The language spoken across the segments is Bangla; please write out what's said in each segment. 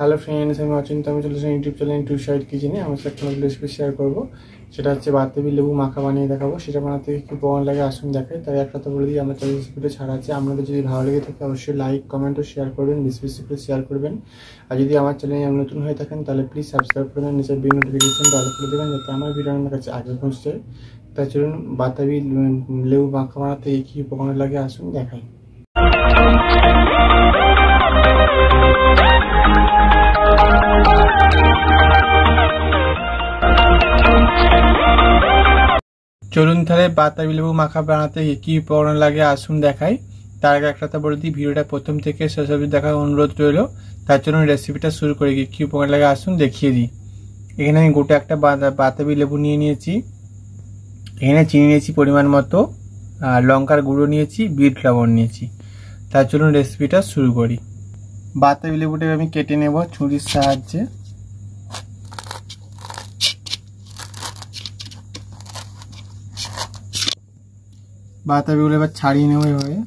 হ্যালো ফ্রেন্ডস, আমি অচিন্ত। আমি চলে এসেছি ইউটিউব চ্যানেল টু সাইড কিচেনে। আমার সাথে একটা রেসিপি শেয়ার করবো। সেটা হচ্ছে বাতাবি লেবু মাখা বানিয়ে দেখাবো। সেটা বানাতে কি উপকরণ লাগে আসুন দেখাই। তাই একটা তো বলে দিই, আমার চ্যানেল রেসিপিটা ছাড়া আছে। আপনাদের যদি ভালো লেগে থাকে অবশ্যই লাইক কমেন্ট ও শেয়ার করবেন, বেশি বেশি করে শেয়ার করবেন। আর যদি আমার চ্যানেলে নতুন হয়ে থাকেন তাহলে প্লিজ সাবস্ক্রাইব করবেন, নিচে বেল নোটিফিকেশন ডালে করে দেবেন যাতে আমার ভিডিও আমার কাছে আগে পৌঁছে। তাই চলুন বাতাবি লেবু মাখা বানাতে কি উপকরণ লাগে আসুন দেখাই। চলুন তাহলে বাতাবি লেবু মাখা বানাতে কি উপকরণ লাগে আসুন দেখাই। তার আগে একটা বলে দিই, ভিডিওটা প্রথম থেকে শেষ অবধি দেখার অনুরোধ রইল। তার জন্য রেসিপিটা শুরু করে কি উপকরণ লাগে আসুন দেখিয়ে দিই। এখানে আমি গোটা একটা বাতাবি লেবু নিয়ে নিয়েছি। এখানে চিনি নিয়েছি পরিমাণ মতো, আর লঙ্কার গুঁড়ো নিয়েছি, বিট লবণ নিয়েছি। তার জন্য রেসিপিটা শুরু করি। বাতাবি লেবুটা আমি কেটে নেব ছুরির সাহায্যে। বাতাবিগুলো এবার ছাড়িয়ে নেব। এভাবে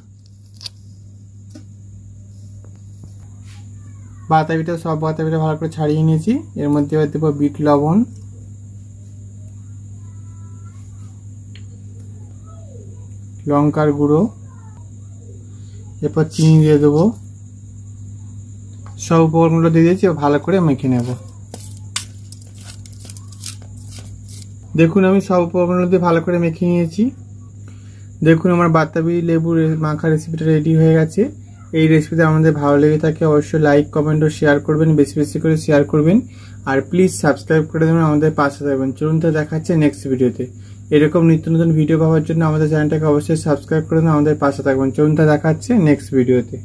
সব বাতাবিটা ভালো করে ছাড়িয়ে নিয়েছি। এর মধ্যে এবার দেবো বিট লবণ, লঙ্কার গুঁড়ো, এরপর চিনি দিয়ে দেবো। সব উপকরণগুলো দিয়ে দিয়েছি, ভালো করে মেখে নেব। দেখুন আমি সব উপকরণগুলো দিয়ে ভালো করে মেখে নিয়েছি। দেখুন আমার বাতাবি লেবুর মাখা রেসিপিটা রেডি হয়ে গেছে। এই রেসিপিটা আমাদের ভালো লেগে থাকে অবশ্যই লাইক কমেন্ট ও শেয়ার করবেন, বেশি বেশি করে শেয়ার করবেন। আর প্লিজ সাবস্ক্রাইব করে দেবেন, আমাদের পাশে থাকবেন। চলুন তো দেখাচ্ছে নেক্সট ভিডিওতে। এরকম নিত্য নতুন ভিডিও পাওয়ার জন্য আমাদের চ্যানেলটাকে অবশ্যই সাবস্ক্রাইব করে দেবেন, আমাদের পাশে থাকবেন। চলুন তো দেখাচ্ছে নেক্সট ভিডিওতে।